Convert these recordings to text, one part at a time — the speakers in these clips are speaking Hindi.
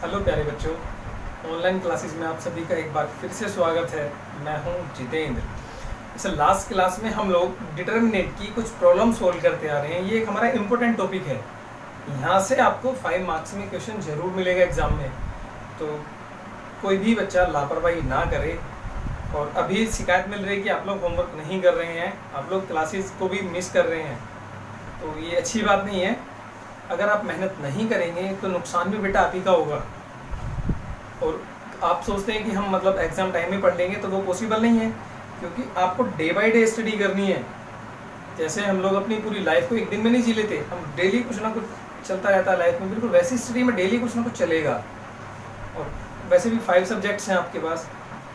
हेलो प्यारे बच्चों, ऑनलाइन क्लासेस में आप सभी का एक बार फिर से स्वागत है। मैं हूं जितेंद्र। इस लास्ट क्लास में हम लोग डिटर्मिनेट की कुछ प्रॉब्लम सॉल्व करते आ रहे हैं। ये एक हमारा इम्पोर्टेंट टॉपिक है। यहाँ से आपको 5 मार्क्स में क्वेश्चन जरूर मिलेगा एग्जाम में, तो कोई भी बच्चा लापरवाही ना करे। और अभी शिकायत मिल रही है कि आप लोग होमवर्क नहीं कर रहे हैं, आप लोग क्लासेस को भी मिस कर रहे हैं, तो ये अच्छी बात नहीं है। अगर आप मेहनत नहीं करेंगे तो नुकसान भी बेटा आप ही का होगा। और आप सोचते हैं कि हम मतलब एग्ज़ाम टाइम में पढ़ लेंगे, तो वो पॉसिबल नहीं है, क्योंकि आपको डे बाय डे स्टडी करनी है। जैसे हम लोग अपनी पूरी लाइफ को एक दिन में नहीं जी लेते, हम डेली कुछ ना कुछ चलता रहता है लाइफ में, बिल्कुल वैसी स्टडी में डेली कुछ ना कुछ चलेगा। और वैसे भी 5 सब्जेक्ट्स हैं आपके पास,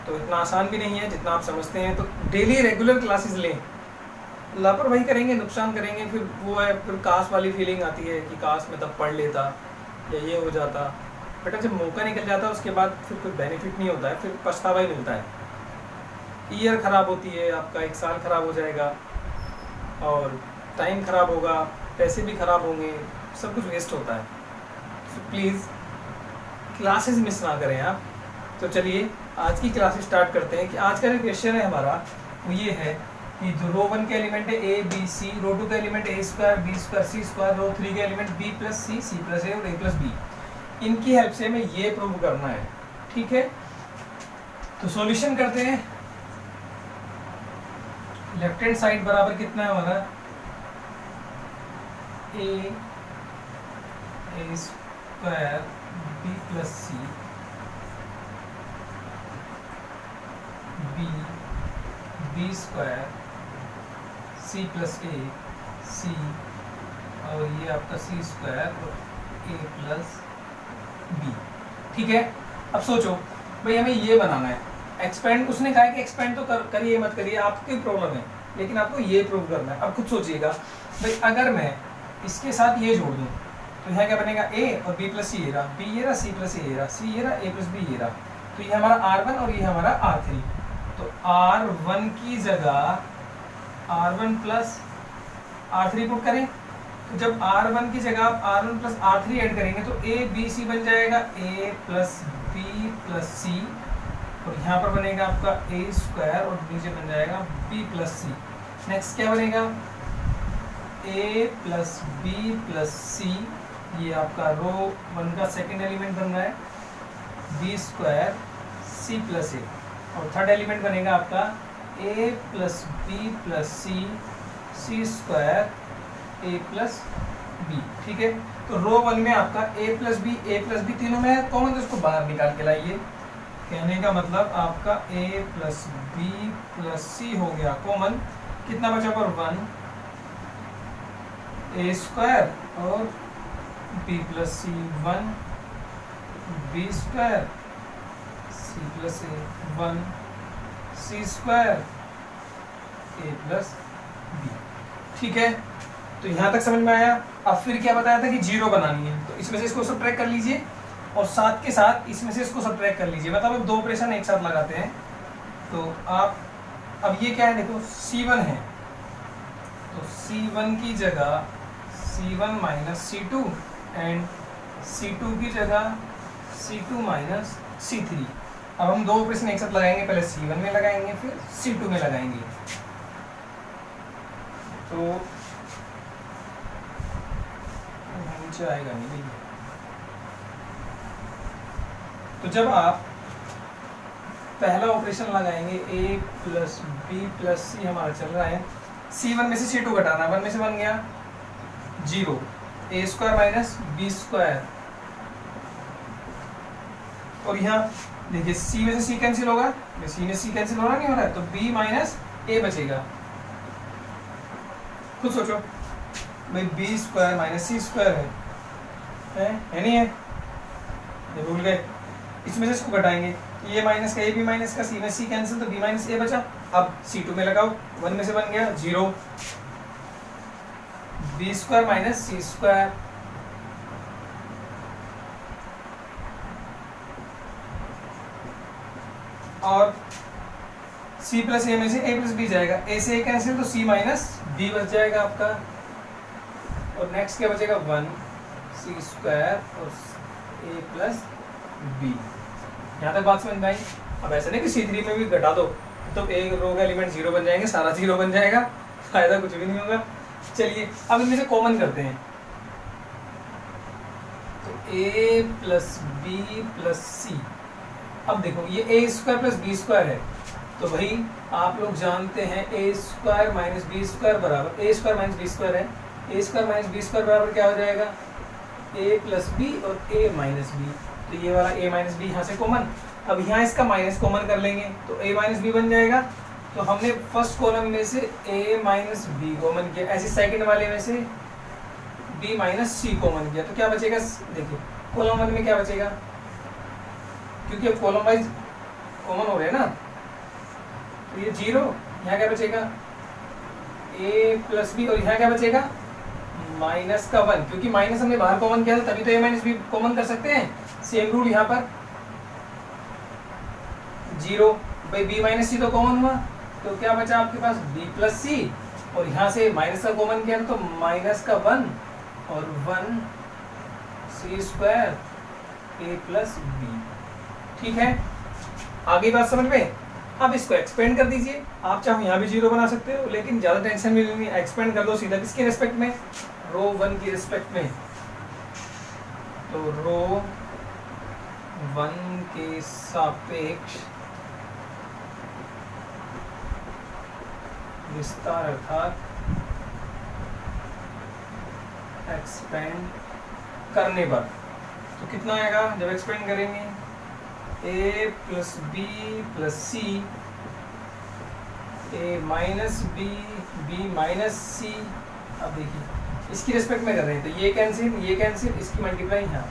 तो इतना आसान भी नहीं है जितना आप समझते हैं। तो डेली रेगुलर क्लासेस लें। लापरवाही करेंगे नुकसान करेंगे, फिर वो है, फिर काश वाली फीलिंग आती है कि काश मैं तब पढ़ लेता या ये हो जाता। बेटा जब मौका निकल जाता है उसके बाद फिर कोई बेनिफिट नहीं होता है, फिर पछतावा ही मिलता है। ईयर ख़राब होती है, आपका 1 साल ख़राब हो जाएगा और टाइम ख़राब होगा, पैसे भी ख़राब होंगे, सब कुछ वेस्ट होता है। तो प्लीज़ क्लासेस मिस ना करें आप। तो चलिए आज की क्लासेस स्टार्ट करते हैं। कि आज का जो क्वेश्चन है हमारा वो ये है कि जो रो 1 के एलिमेंट है ए बी सी, रो 2 के एलिमेंट ए स्क्वायर बी स्क्वायर सी स्क्वायर, रो 3 के एलिमेंट बी प्लस सी, सी प्लस ए और ए प्लस बी, इनकी हेल्प से हमें ये प्रूव करना है। ठीक है, तो सॉल्यूशन करते हैं। लेफ्ट हैंड साइड बराबर कितना है हमारा, a square b plus c b square c plus a c, और ये आपका सी स्क्वायर और ए प्लस बी। ठीक है, अब सोचो भाई हमें ये बनाना है। एक्सपेंड, उसने कहा है कि एक्सपेंड तो करिए मत करिए, आपकी प्रॉब्लम है, लेकिन आपको ये प्रूव करना है। अब खुद सोचिएगा भाई, अगर मैं इसके साथ ये जोड़ दूँ तो यहाँ क्या बनेगा, ए और बी प्लस सी ये रहा, बी ये रहा, सी प्लस ए रहा, सी ये रहा, ए प्लस बी ये रहा। तो ये हमारा R1 और ये हमारा R3। तो R1 की जगह R1 प्लस R3 पुट करें। तो जब R1 की जगह आप R1 प्लस R3 ऐड करेंगे तो ए बी सी बन जाएगा ए प्लस बी प्लस सी, और यहाँ पर बनेगा आपका ए स्क्वायर और नीचे बन जाएगा बी प्लस सी। नेक्स्ट क्या बनेगा, ए प्लस बी प्लस सी, ये आपका रो 1 का सेकेंड एलिमेंट बन रहा है, बी स्क्वायर सी प्लस ए, और थर्ड एलिमेंट बनेगा आपका ए प्लस बी प्लस सी, सी स्क्वायर ए प्लस बी। ठीक है, तो रो 1 में आपका ए प्लस बी तीनों में है कॉमन, तो इसको बाहर निकाल के लाइए। कहने का मतलब आपका ए प्लस बी प्लस सी हो गया कॉमन, कितना बचा पर 1, ए स्क्वायर और बी प्लस सी 1, बी स्क्वायर सी प्लस ए 1, सी स्क्वायर ए प्लस बी। ठीक है, तो यहाँ तक समझ में आया। अब फिर क्या बताया था कि जीरो बनानी है, तो इसमें से इसको सब्ट्रैक्ट कर लीजिए और साथ के साथ इसमें से इसको सब्ट्रैक्ट कर लीजिए। मतलब अब 2 ऑपरेशन एक साथ लगाते हैं। तो आप अब ये क्या है, देखो C1 है, तो C1 की जगह C1 minus C2 and C2 की जगह C2 माइनस C3। अब हम 2 ऑपरेशन एक साथ लगाएंगे, पहले C1 में लगाएंगे फिर C2 में लगाएंगे। तो नीचे आएगा नहीं भैया। तो जब आप पहला ऑपरेशन लगाएंगे a प्लस बी प्लस सी हमारा चल रहा है, C1 में से C2 घटाना, 1 में से बन गया 0, ए स्क्वायर माइनस बी स्क्वायर, और यहाँ देखिए C में से C कैंसिल होगा, C में C कैंसिल हो रहा नहीं हो रहा है, तो B माइनस ए बचेगा। खुद सोचो भाई, बी स्क्वायर माइनस सी स्क्वायर है नहीं है, ये भूल गए। इसमें से इसको घटाएंगे, ये माइनस का, ए बी माइनस का, सी में सी कैंसिल, तो बी माइनस ए बचा। अब C2 में लगाओ, 1 में से बन गया 0, बी स्क्वायर माइनस सी स्क्वायर, और C प्लस ए में से ए प्लस बी जाएगा, ए से ए कैंसिल, तो C माइनस बी बच जाएगा आपका। और नेक्स्ट क्या बचेगा, 1 सी स्क्वायर और ए प्लस बी। यहाँ तक बात समझ में आई। अब ऐसा नहीं कि C3 में भी घटा दो तो एक रो का एलिमेंट 0 बन जाएंगे, सारा 0 बन जाएगा, फायदा कुछ भी नहीं होगा। चलिए अब इनमें से कॉमन करते हैं, तो a plus B plus C. अब देखो ये a square plus B square है, तो भाई आप लोग जानते हैं a square minus B square बराबर a square minus B square है, a square minus B square बराबर क्या हो जाएगा, a प्लस बी और a माइनस बी। तो ये वाला a माइनस बी यहाँ से कॉमन, अब यहाँ इसका माइनस कॉमन कर लेंगे तो a माइनस बी बन जाएगा। तो हमने फर्स्ट कॉलम में से a माइनस बी कॉमन किया, ऐसे सेकंड वाले में से b माइनस सी कॉमन किया, तो क्या बचेगा, देखिए कॉलम वन में क्या बचेगा, क्योंकि अब कॉलम वाइज कॉमन हो रहे हैं ना, तो ये 0, यहाँ क्या बचेगा a प्लस बी, और यहाँ क्या बचेगा माइनस का 1, क्योंकि माइनस हमने बाहर कॉमन किया था तभी तो a माइनस बी कॉमन कर सकते हैं। सेम रूल यहाँ पर 0, भाई b माइनस सी तो कॉमन हुआ, तो क्या बचा आपके पास b प्लस सी, और यहाँ से माइनस का कॉमन किया तो माइनस का 1 और 1 सी स्क्वायर a प्लस बी। ठीक है, आगे बात समझ में। अब इसको एक्सपेंड कर दीजिए, आप चाहो यहाँ भी 0 बना सकते हो, लेकिन ज़्यादा टेंशन भी नहीं, एक्सपेंड कर दो सीधा किसके रिस्पेक्ट में, रो 1 की रिस्पेक्ट में। तो रो 1 के सापेक्ष विस्तार अर्थात एक्सपेंड करने पर तो कितना आएगा, जब एक्सपेंड करेंगे a plus B plus c, a minus b, b minus c. अब देखिए इसकी रिस्पेक्ट में कर रहे हैं तो ये कैंसिल, इसकी मल्टीप्लाई यहाँ,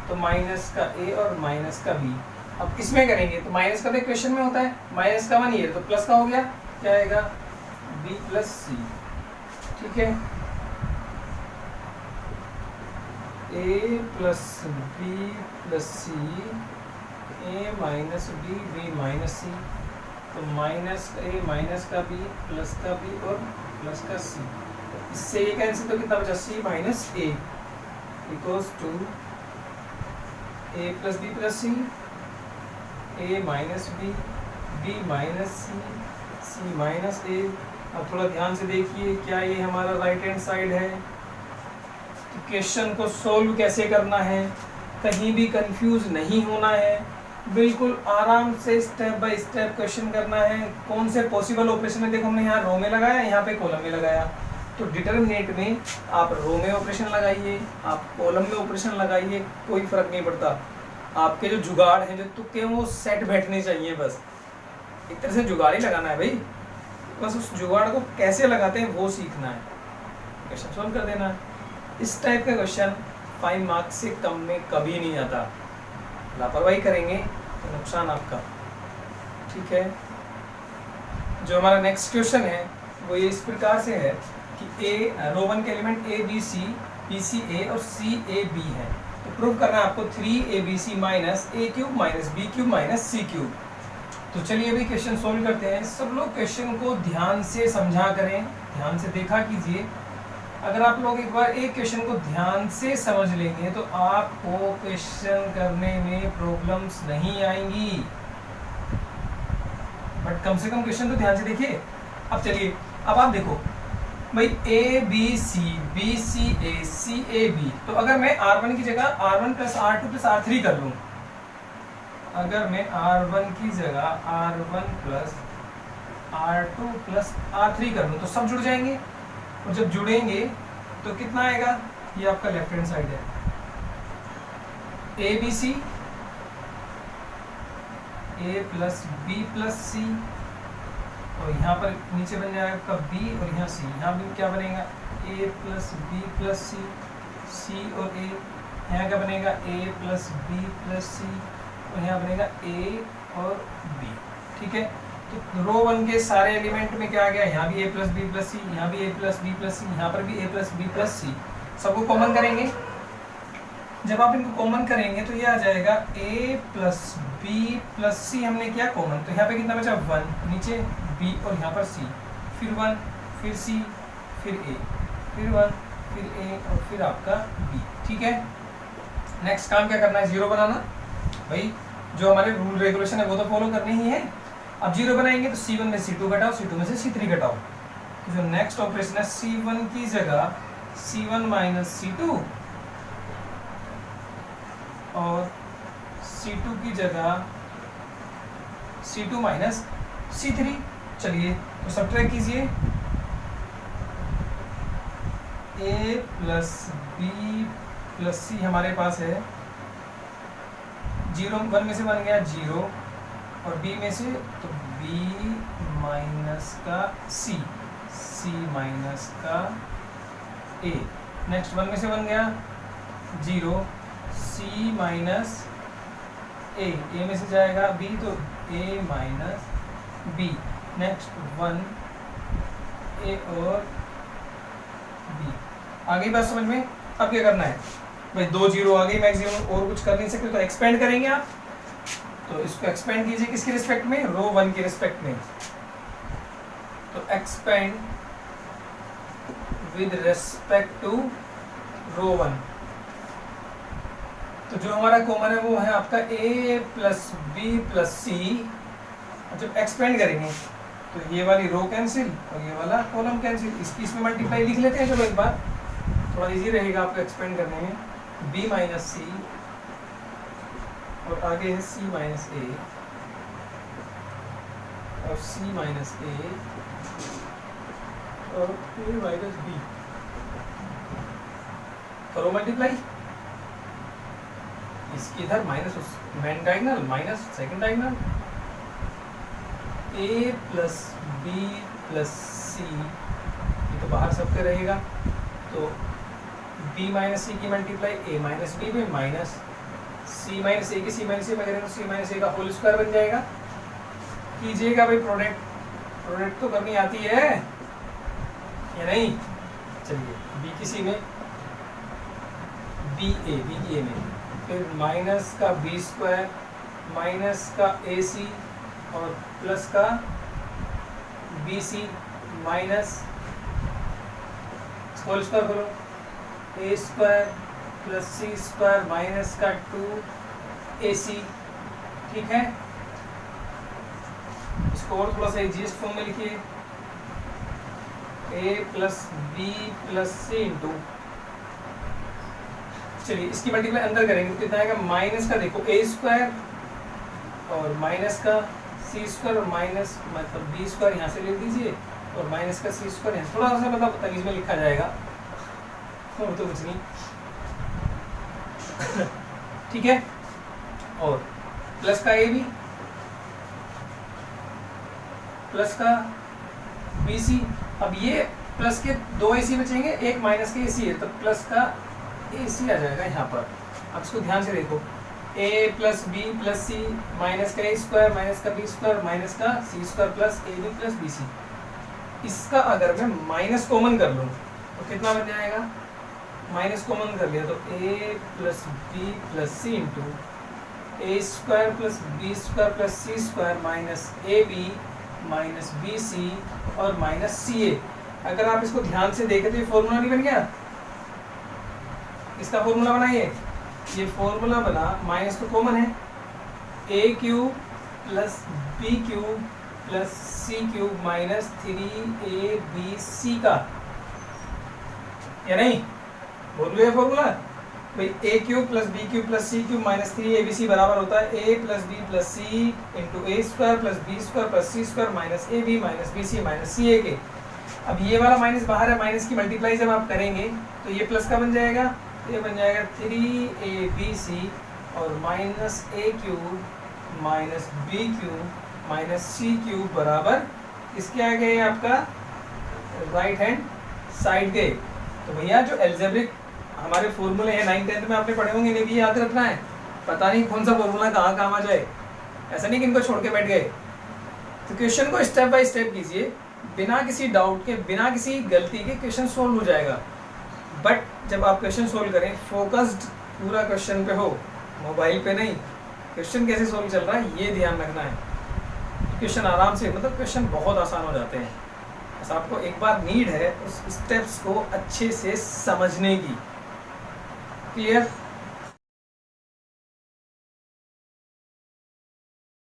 तो माइनस का a और माइनस का b। अब इसमें करेंगे तो माइनस का तो इक्वेशन में होता है, माइनस का 1 ये तो प्लस का हो गया, क्या आएगा b प्लस सी। ठीक है, a plus B plus c, a minus b, b minus c, तो माइनस a माइनस का b प्लस का b और प्लस का c। इससे ये कैंसिल तो कितना बचा, c minus a equals to a plus B plus c, a minus b, b minus c, c minus a। अब थोड़ा ध्यान से देखिए, क्या ये हमारा राइट हैंड साइड है, तो क्वेश्चन को सोल्व कैसे करना है, कहीं भी कंफ्यूज नहीं होना है, बिल्कुल आराम से स्टेप बाय स्टेप क्वेश्चन करना है। कौन से पॉसिबल ऑपरेशन है, देखो हमने यहाँ रो में लगाया, यहाँ पे कॉलम में लगाया, तो डिटरमिनेट में आप रो में ऑपरेशन लगाइए, आप कॉलम में ऑपरेशन लगाइए, कोई फर्क नहीं पड़ता। आपके जो जुगाड़ हैं, जो तुक्के हैं, वो सेट बैठने चाहिए, बस एक तरह से जुगाड़ ही लगाना है भाई, बस उस जुगाड़ को कैसे लगाते हैं वो सीखना है, क्वेश्चन सॉल्व कर देना है। इस टाइप का क्वेश्चन 5 मार्क्स से कम में कभी नहीं आता, लापरवाही करेंगे तो नुकसान आपका। ठीक है, जो हमारा नेक्स्ट क्वेश्चन है वो ये इस प्रकार से है कि रो 1 के element a b c b c a और c a b है, तो प्रूव करना है आपको 3abc minus a cube minus b cube minus c cube. तो चलिए अभी क्वेश्चन सोल्व करते हैं। सब लोग क्वेश्चन को ध्यान से समझा करें, ध्यान से देखा कीजिए। अगर आप लोग एक बार एक क्वेश्चन को ध्यान से समझ लेंगे तो आपको क्वेश्चन करने में प्रॉब्लम्स नहीं आएंगी, बट कम से कम क्वेश्चन तो ध्यान से देखिए। अब चलिए, अब आप देखो भाई a b c b c a c a b, तो अगर मैं r1 की जगह r1 plus r2 plus r3 कर लूँ, अगर मैं r1 की जगह r1 plus r2 plus r3 कर लूँ तो सब जुड़ जाएंगे, और जब जुड़ेंगे तो कितना आएगा, ये आपका लेफ्ट हैंड साइड है a b c, a plus B plus c, और यहाँ पर नीचे बन जाएगा आपका बी और यहाँ सी, यहाँ भी क्या बनेगा ए प्लस बी प्लस सी, सी और ए, यहाँ क्या बनेगा ए प्लस बी प्लस सी, और यहाँ बनेगा ए और बी। ठीक है, तो रो 1 के सारे एलिमेंट में क्या आ गया, यहाँ भी a प्लस बी प्लस सी, यहाँ भी a प्लस बी प्लस सी, यहाँ पर भी a प्लस बी प्लस सी, सबको कॉमन करेंगे। जब आप इनको कॉमन करेंगे तो ये आ जाएगा a प्लस बी प्लस सी, हमने किया कॉमन, तो यहाँ पे कितना बचा 1, नीचे b और यहाँ पर c, फिर 1 फिर c फिर a, फिर 1 फिर a और फिर आपका b। ठीक है, नेक्स्ट काम क्या करना है, 0 बनाना, भाई जो हमारे रूल रेगुलेशन है वो तो फॉलो करनी ही है। अब 0 बनाएंगे तो C1 में C2 घटाओ, C2 में से C3 घटाओ, तो जो नेक्स्ट ऑपरेशन है C1 की जगह C1 माइनस C2 और C2 की जगह C2 माइनस C3। चलिए तो सब्ट्रैक्ट कीजिए, A plus B plus C हमारे पास है, 0 1 में से बन गया 0 और B में से तो B माइनस का C, C माइनस का A। नेक्स्ट 1 में से बन गया 0 C माइनस A, A में से जाएगा B तो A minus B। Next 1 A और B। आ गई बात समझ में? अब क्या करना है भाई, 2 0 आ गई मैक्सिमम, और कुछ कर नहीं सकते तो एक्सपेंड करेंगे आप। तो इसको एक्सपेंड कीजिए किसके रिस्पेक्ट में, रो 1 के रिस्पेक्ट में। तो एक्सपेंड विद रिस्पेक्ट टू रो 1। तो जो हमारा कॉमन है वो है आपका A plus B plus C। जब एक्सपेंड करेंगे तो ये वाली रो कैंसिल और ये वाला कॉलम कैंसिल, इसकी इसमें मल्टीप्लाई लिख लेते हैं। चलो एक बार थोड़ा इजी रहेगा आपको एक्सपेंड करने में। B माइनस C और आगे है C माइनस A और C माइनस A और A माइनस B। करो मल्टीप्लाई, इसकी इधर minus main diagonal minus second diagonal, A plus B plus C, ये तो बाहर सबके रहेगा। तो B माइनस C की मल्टीप्लाई A माइनस B में माइनस C माइनस A की C माइनस A में करेंगे तो C माइनस A का होल स्क्वायर बन जाएगा। कीजिएगा भाई प्रोडक्ट, प्रोडक्ट तो करनी आती है या नहीं? चलिए B की C में B की A में, फिर माइनस का B स्क्वायर माइनस का AC और प्लस का BC माइनस होल स्क्वायर करो, A square plus C square minus का 2AC। ठीक है, इसको और थोड़ा सा इजीएस्ट फॉर्म में लिखिए, A plus B plus C into, चलिए इसकी मल्टीप्लाई अंदर करेंगे तो कितना आएगा, माइनस का देखो A स्क्वायर और माइनस का C स्क्वायर और माइनस मतलब B स्क्वायर यहाँ से ले लीजिए और माइनस का C स्क्वायर यहाँ से, थोड़ा सा मतलब तमीज में लिखा जाएगा और तो कुछ नहीं। ठीक है, और प्लस का AB प्लस का BC। अब ये प्लस के 2 AC बचेंगे, एक माइनस के AC है तो प्लस का AC आ जाएगा यहाँ पर। अब इसको ध्यान से देखो, A plus B plus C minus का A स्क्वायर माइनस का B स्क्वायर माइनस का C square plus AB plus BC। इसका अगर मैं माइनस कॉमन कर लूँ तो कितना बन जाएगा, माइनस कॉमन कर लिया तो A plus B plus C into A square plus B square plus C square minus AB minus BC और माइनस CA। अगर आप इसको ध्यान से देखें तो ये फॉर्मूला नहीं बन गया, इसका फॉर्मूला बनाइए, ये फॉर्मूला बना, माइनस तो कॉमन है, A cube plus B cube plus C cube minus 3ABC का, या नहीं? बोल लो ये फॉर्मूला भाई, A cube plus B cube plus C cube minus 3ABC बराबर होता है A plus B plus C into A square plus B square plus C square minus AB minus BC minus CA के। अब ये वाला माइनस बाहर है, माइनस की मल्टीप्लाई जब आप करेंगे तो ये प्लस का बन जाएगा, ये बन जाएगा 3ABC और minus A cube minus B cube minus C cube बराबर इसके आगे आपका राइट हैंड साइड के। तो भैया जो एल्जेब्रिक हमारे फॉर्मूले हैं 9th 10th में आपने पढ़े होंगे, इन्हें भी याद रखना है। पता नहीं कौन सा फॉर्मूला कहाँ काम आ जाए, ऐसा नहीं कि इनको छोड़ के बैठ गए। तो क्वेश्चन को स्टेप बाय स्टेप कीजिए, बिना किसी डाउट के बिना किसी गलती के क्वेश्चन सोल्व हो जाएगा। बट जब आप क्वेश्चन सोल्व करें फोकस्ड पूरा क्वेश्चन पे हो, मोबाइल पे नहीं। क्वेश्चन कैसे सोल्व चल रहा है ये ध्यान रखना है। क्वेश्चन आराम से, मतलब क्वेश्चन बहुत आसान हो जाते हैं, बस आपको एक बार नीड है उस स्टेप्स को अच्छे से समझने की। क्लियर?